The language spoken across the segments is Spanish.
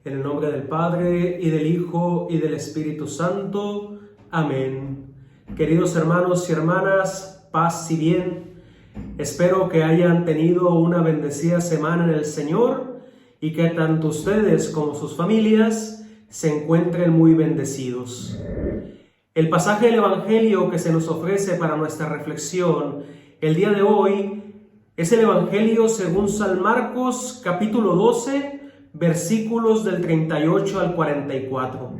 En el nombre del Padre, y del Hijo, y del Espíritu Santo. Amén. Queridos hermanos y hermanas, paz y bien. Espero que hayan tenido una bendecida semana en el Señor y que tanto ustedes como sus familias se encuentren muy bendecidos. El pasaje del Evangelio que se nos ofrece para nuestra reflexión el día de hoy es el Evangelio según San Marcos, capítulo 12, versículos del 38 al 44.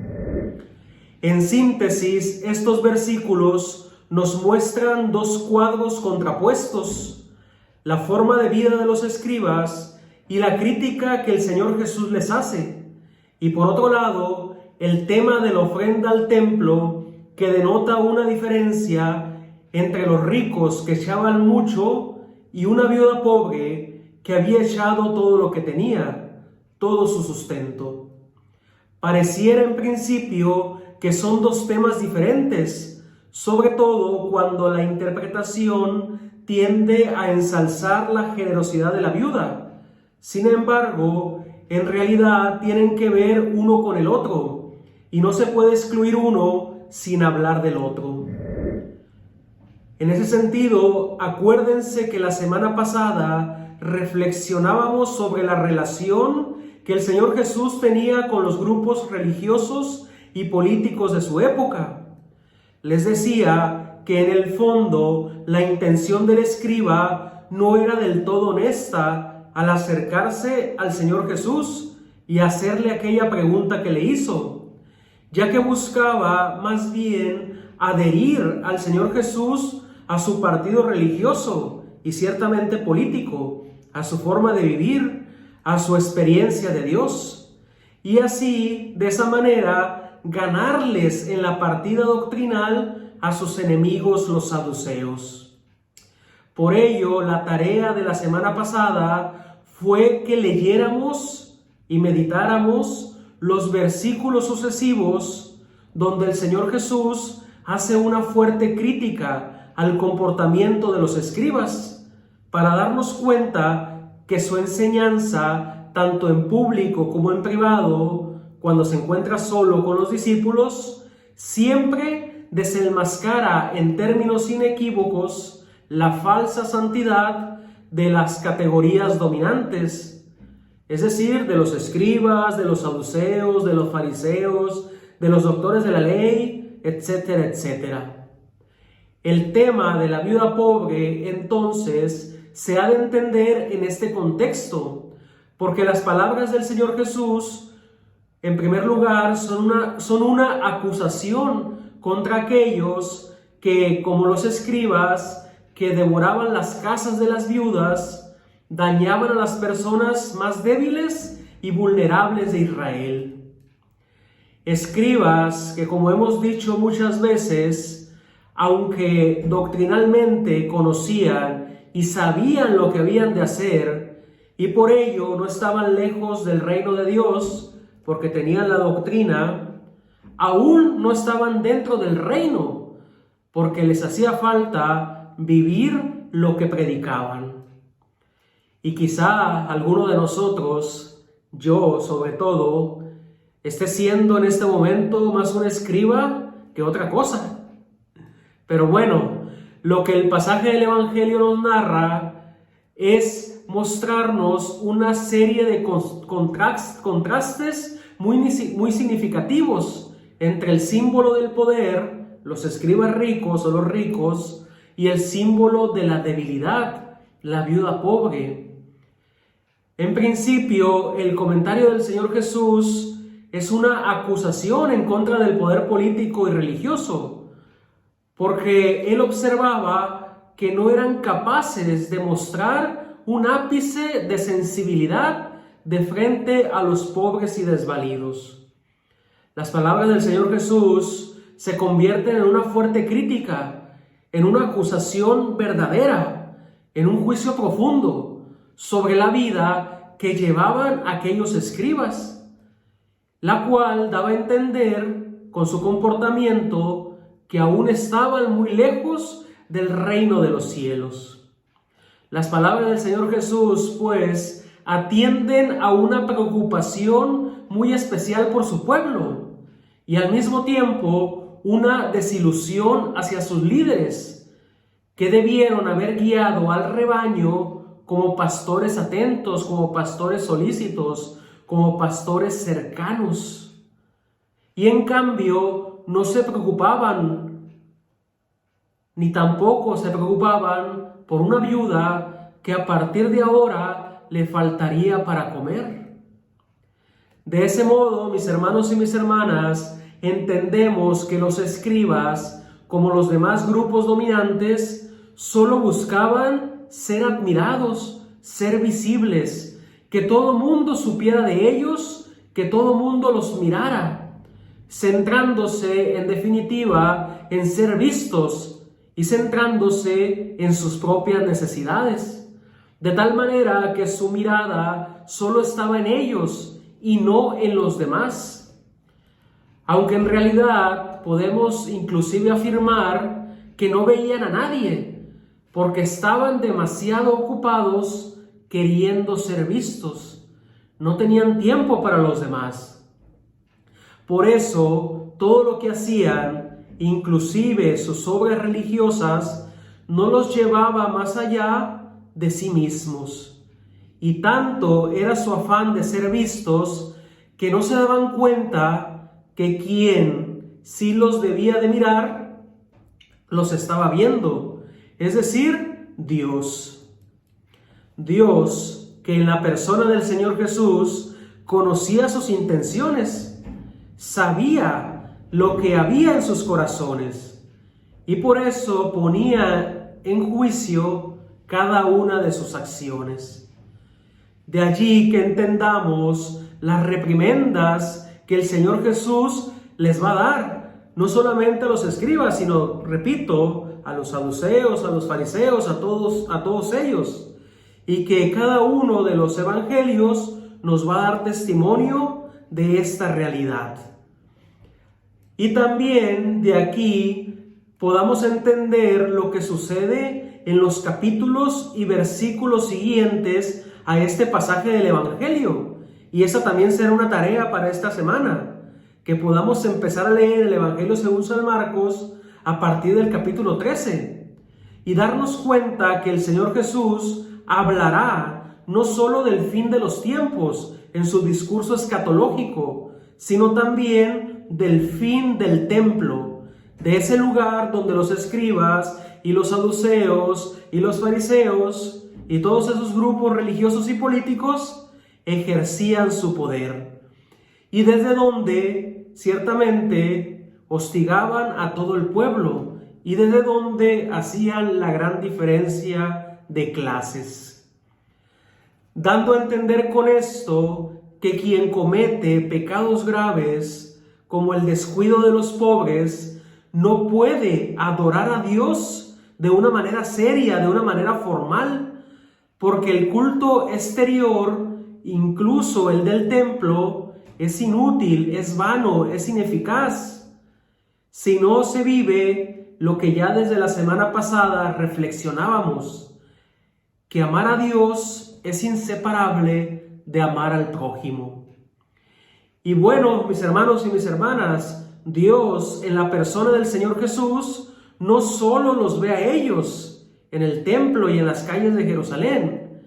En síntesis, estos versículos nos muestran dos cuadros contrapuestos: la forma de vida de los escribas y la crítica que el Señor Jesús les hace. Y por otro lado, el tema de la ofrenda al templo, que denota una diferencia entre los ricos que echaban mucho y una viuda pobre que había echado todo lo que tenía, todo su sustento. Pareciera en principio que son dos temas diferentes, sobre todo cuando la interpretación tiende a ensalzar la generosidad de la viuda. Sin embargo, en realidad tienen que ver uno con el otro, y no se puede excluir uno sin hablar del otro. En ese sentido, acuérdense que la semana pasada reflexionábamos sobre la relación que el Señor Jesús tenía con los grupos religiosos y políticos de su época. Les decía que en el fondo la intención del escriba no era del todo honesta al acercarse al Señor Jesús y hacerle aquella pregunta que le hizo, ya que buscaba más bien adherir al Señor Jesús a su partido religioso y ciertamente político, a su forma de vivir, a su experiencia de Dios, y así, de esa manera, ganarles en la partida doctrinal a sus enemigos los saduceos. Por ello, la tarea de la semana pasada fue que leyéramos y meditáramos los versículos sucesivos donde el Señor Jesús hace una fuerte crítica al comportamiento de los escribas, para darnos cuenta que su enseñanza, tanto en público como en privado, cuando se encuentra solo con los discípulos, siempre desenmascara en términos inequívocos la falsa santidad de las categorías dominantes, es decir, de los escribas, de los saduceos, de los fariseos, de los doctores de la ley, etcétera, etcétera. El tema de la viuda pobre, entonces, se ha de entender en este contexto, porque las palabras del Señor Jesús, en primer lugar, son una acusación contra aquellos que, como los escribas, que devoraban las casas de las viudas, dañaban a las personas más débiles y vulnerables de Israel. Escribas que, como hemos dicho muchas veces, aunque doctrinalmente conocían y sabían lo que habían de hacer, y por ello no estaban lejos del reino de Dios, porque tenían la doctrina, aún no estaban dentro del reino, porque les hacía falta vivir lo que predicaban. Y quizá alguno de nosotros, yo sobre todo, esté siendo en este momento más un escriba que otra cosa. Pero bueno, lo que el pasaje del Evangelio nos narra es mostrarnos una serie de contrastes muy significativos entre el símbolo del poder, los escribas ricos o los ricos, y el símbolo de la debilidad, la viuda pobre. En principio, el comentario del Señor Jesús es una acusación en contra del poder político y religioso, porque él observaba que no eran capaces de mostrar un ápice de sensibilidad de frente a los pobres y desvalidos. Las palabras del Señor Jesús se convierten en una fuerte crítica, en una acusación verdadera, en un juicio profundo sobre la vida que llevaban aquellos escribas, la cual daba a entender con su comportamiento que aún estaban muy lejos del reino de los cielos. Las palabras del Señor Jesús, pues, atienden a una preocupación muy especial por su pueblo y al mismo tiempo una desilusión hacia sus líderes, que debieron haber guiado al rebaño como pastores atentos, como pastores solícitos, como pastores cercanos. Y en cambio no se preocupaban, ni tampoco se preocupaban por una viuda que a partir de ahora le faltaría para comer. De ese modo, mis hermanos y mis hermanas, entendemos que los escribas, como los demás grupos dominantes, solo buscaban ser admirados, ser visibles, que todo mundo supiera de ellos, que todo mundo los mirara, centrándose en definitiva en ser vistos y centrándose en sus propias necesidades, de tal manera que su mirada solo estaba en ellos y no en los demás. Aunque en realidad podemos inclusive afirmar que no veían a nadie, porque estaban demasiado ocupados queriendo ser vistos. No tenían tiempo para los demás. Por eso, todo lo que hacían, inclusive sus obras religiosas, no los llevaba más allá de sí mismos. Y tanto era su afán de ser vistos que no se daban cuenta que quien sí los debía de mirar, los estaba viendo. Es decir, Dios. Dios, que en la persona del Señor Jesús conocía sus intenciones, sabía lo que había en sus corazones y por eso ponía en juicio cada una de sus acciones. De allí que entendamos las reprimendas que el Señor Jesús les va a dar, no solamente a los escribas, sino, repito, a los saduceos, a los fariseos, a todos ellos, y que cada uno de los evangelios nos va a dar testimonio de esta realidad. Y también de aquí podamos entender lo que sucede en los capítulos y versículos siguientes a este pasaje del evangelio. Y esa también será una tarea para esta semana, que podamos empezar a leer el evangelio según San Marcos a partir del capítulo 13 y darnos cuenta que el Señor Jesús hablará no solo del fin de los tiempos en su discurso escatológico, sino también del fin del templo, de ese lugar donde los escribas y los saduceos y los fariseos y todos esos grupos religiosos y políticos ejercían su poder, y desde donde ciertamente hostigaban a todo el pueblo y desde donde hacían la gran diferencia de clases. Dando a entender con esto que quien comete pecados graves como el descuido de los pobres no puede adorar a Dios de una manera seria, de una manera formal, porque el culto exterior, incluso el del templo, es inútil, es vano, es ineficaz. Si no se vive lo que ya desde la semana pasada reflexionábamos, que amar a Dios es inseparable de amar al prójimo. Y bueno, mis hermanos y mis hermanas, Dios en la persona del Señor Jesús no solo los ve a ellos en el templo y en las calles de Jerusalén,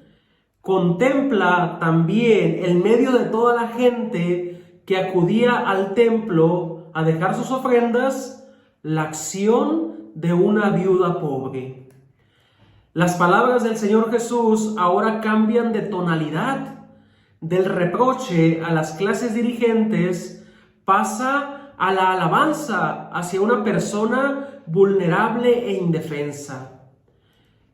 contempla también en medio de toda la gente que acudía al templo a dejar sus ofrendas, la acción de una viuda pobre. Las palabras del Señor Jesús ahora cambian de tonalidad. Del reproche a las clases dirigentes pasa a la alabanza hacia una persona vulnerable e indefensa.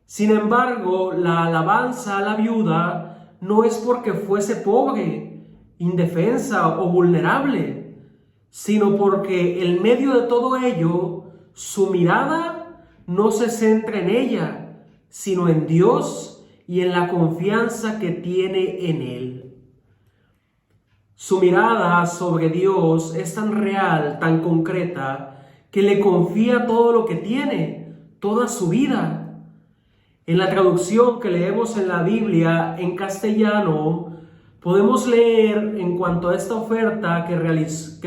Sin embargo, la alabanza a la viuda no es porque fuese pobre, indefensa o vulnerable, sino porque en medio de todo ello, su mirada no se centra en ella, sino en Dios y en la confianza que tiene en Él. Su mirada sobre Dios es tan real, tan concreta, que le confía todo lo que tiene, toda su vida. En la traducción que leemos en la Biblia en castellano, podemos leer en cuanto a esta oferta que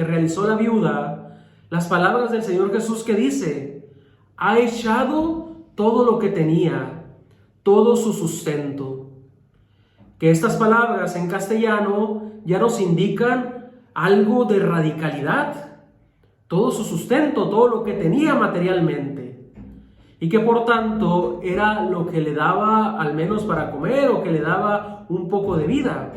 realizó la viuda, las palabras del Señor Jesús que dice: ha echado todo lo que tenía, todo su sustento. Que estas palabras en castellano ya nos indican algo de radicalidad, todo su sustento, todo lo que tenía materialmente, y que por tanto era lo que le daba al menos para comer o que le daba un poco de vida.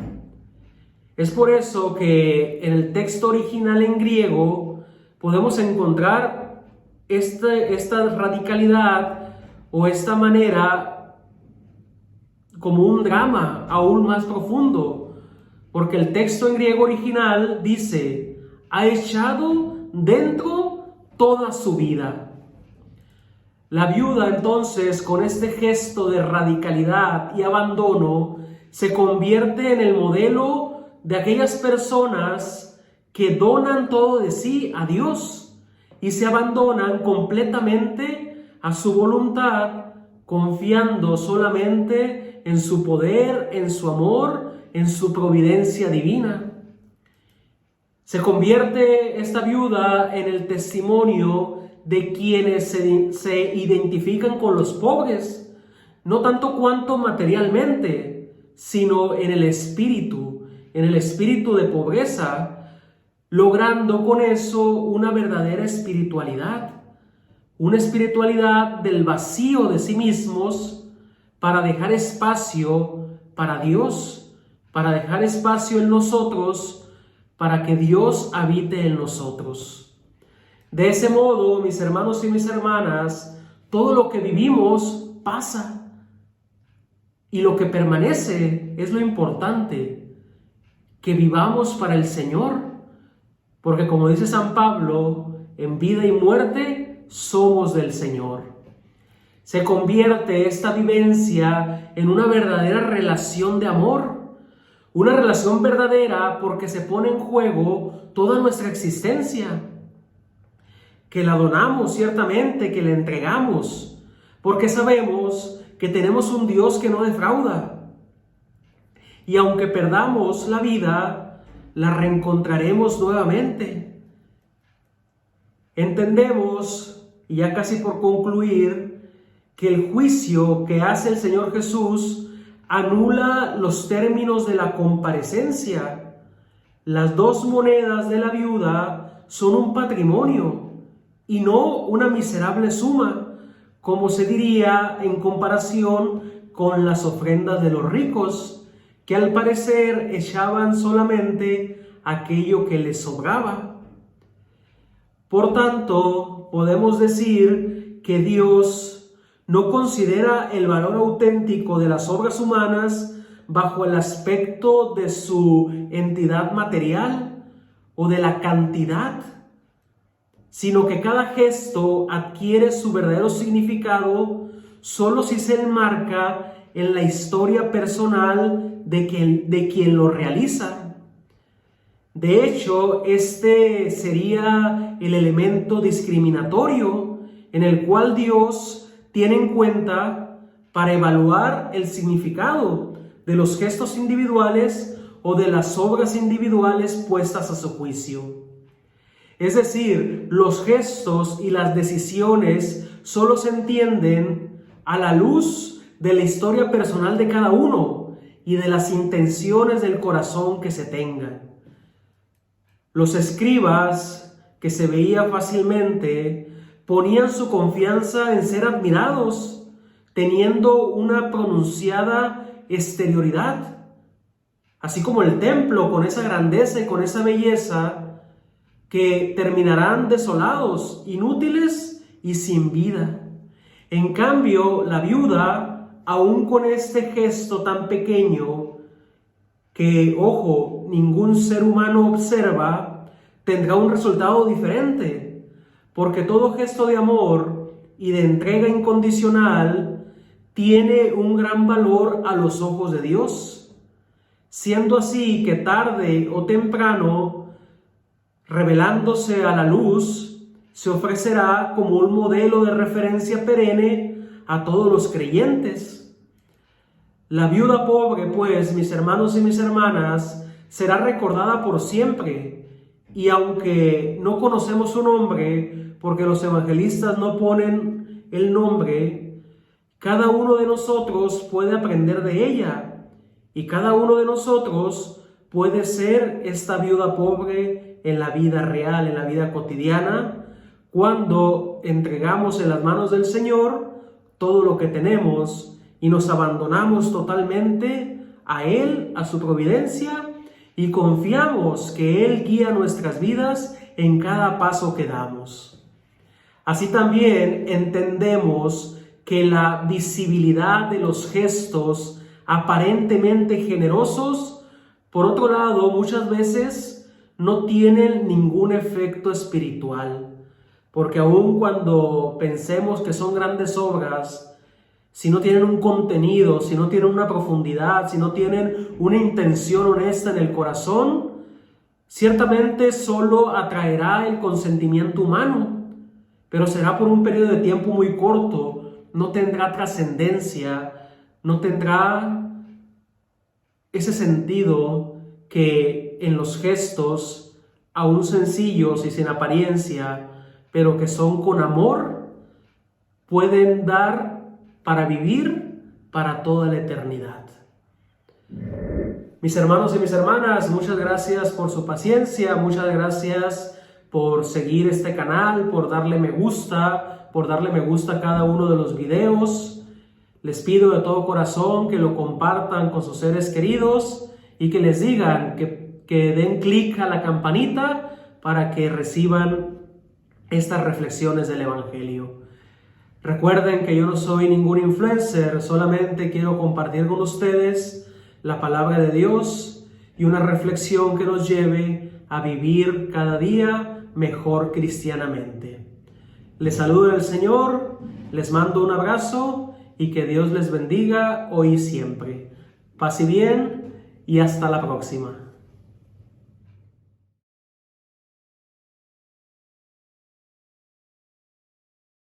Es por eso que en el texto original en griego podemos encontrar esta radicalidad o esta manera como un drama aún más profundo, porque el texto en griego original dice: ha echado dentro toda su vida. La viuda entonces, con este gesto de radicalidad y abandono, se convierte en el modelo de aquellas personas que donan todo de sí a Dios y se abandonan completamente a su voluntad, confiando solamente en su poder, en su amor, en su providencia divina. Se convierte esta viuda en el testimonio de quienes se identifican con los pobres, no tanto cuanto materialmente, sino en el espíritu de pobreza, logrando con eso una verdadera espiritualidad, una espiritualidad del vacío de sí mismos, para dejar espacio para Dios, para dejar espacio en nosotros, para que Dios habite en nosotros. De ese modo, mis hermanos y mis hermanas, todo lo que vivimos pasa, y lo que permanece es lo importante, que vivamos para el Señor, porque como dice San Pablo, en vida y muerte somos del Señor. Se convierte esta vivencia en una verdadera relación de amor, una relación verdadera porque se pone en juego toda nuestra existencia, que la donamos ciertamente, que la entregamos, porque sabemos que tenemos un Dios que no defrauda. Y aunque perdamos la vida, la reencontraremos nuevamente. Entendemos, y ya casi por concluir, que el juicio que hace el Señor Jesús anula los términos de la comparecencia. Las dos monedas de la viuda son un patrimonio y no una miserable suma, como se diría en comparación con las ofrendas de los ricos, que al parecer echaban solamente aquello que les sobraba. Por tanto, podemos decir que Dios no considera el valor auténtico de las obras humanas bajo el aspecto de su entidad material o de la cantidad, sino que cada gesto adquiere su verdadero significado solo si se enmarca en la historia personal de quien lo realiza. De hecho, este sería el elemento discriminatorio en el cual Dios tiene en cuenta para evaluar el significado de los gestos individuales o de las obras individuales puestas a su juicio. Es decir, los gestos y las decisiones solo se entienden a la luz de la historia personal de cada uno y de las intenciones del corazón que se tengan. Los escribas, que se veía fácilmente, ponían su confianza en ser admirados, teniendo una pronunciada exterioridad, así como el templo con esa grandeza y con esa belleza, que terminarán desolados, inútiles y sin vida. En cambio, la viuda, aún con este gesto tan pequeño, que, ojo, ningún ser humano observa, tendrá un resultado diferente. Porque todo gesto de amor y de entrega incondicional tiene un gran valor a los ojos de Dios, siendo así que tarde o temprano, revelándose a la luz, se ofrecerá como un modelo de referencia perenne a todos los creyentes. La viuda pobre, pues, mis hermanos y mis hermanas, será recordada por siempre. Y aunque no conocemos su nombre, porque los evangelistas no ponen el nombre, cada uno de nosotros puede aprender de ella. Y cada uno de nosotros puede ser esta viuda pobre en la vida real, en la vida cotidiana, cuando entregamos en las manos del Señor todo lo que tenemos y nos abandonamos totalmente a Él, a su providencia, y confiamos que Él guía nuestras vidas en cada paso que damos. Así también entendemos que la visibilidad de los gestos aparentemente generosos, por otro lado, muchas veces no tienen ningún efecto espiritual. Porque aun cuando pensemos que son grandes obras, si no tienen un contenido, si no tienen una profundidad, si no tienen una intención honesta en el corazón, ciertamente solo atraerá el consentimiento humano, pero será por un periodo de tiempo muy corto, no tendrá trascendencia, no tendrá ese sentido que en los gestos, aún sencillos y sin apariencia, pero que son con amor, pueden dar para vivir para toda la eternidad. Mis hermanos y mis hermanas, muchas gracias por su paciencia, muchas gracias por seguir este canal, por darle me gusta a cada uno de los videos. Les pido de todo corazón que lo compartan con sus seres queridos y que les digan que den clic a la campanita para que reciban estas reflexiones del Evangelio. Recuerden que yo no soy ningún influencer, solamente quiero compartir con ustedes la palabra de Dios y una reflexión que nos lleve a vivir cada día mejor cristianamente. Les saludo el Señor, les mando un abrazo y que Dios les bendiga hoy y siempre. Paz y bien y hasta la próxima.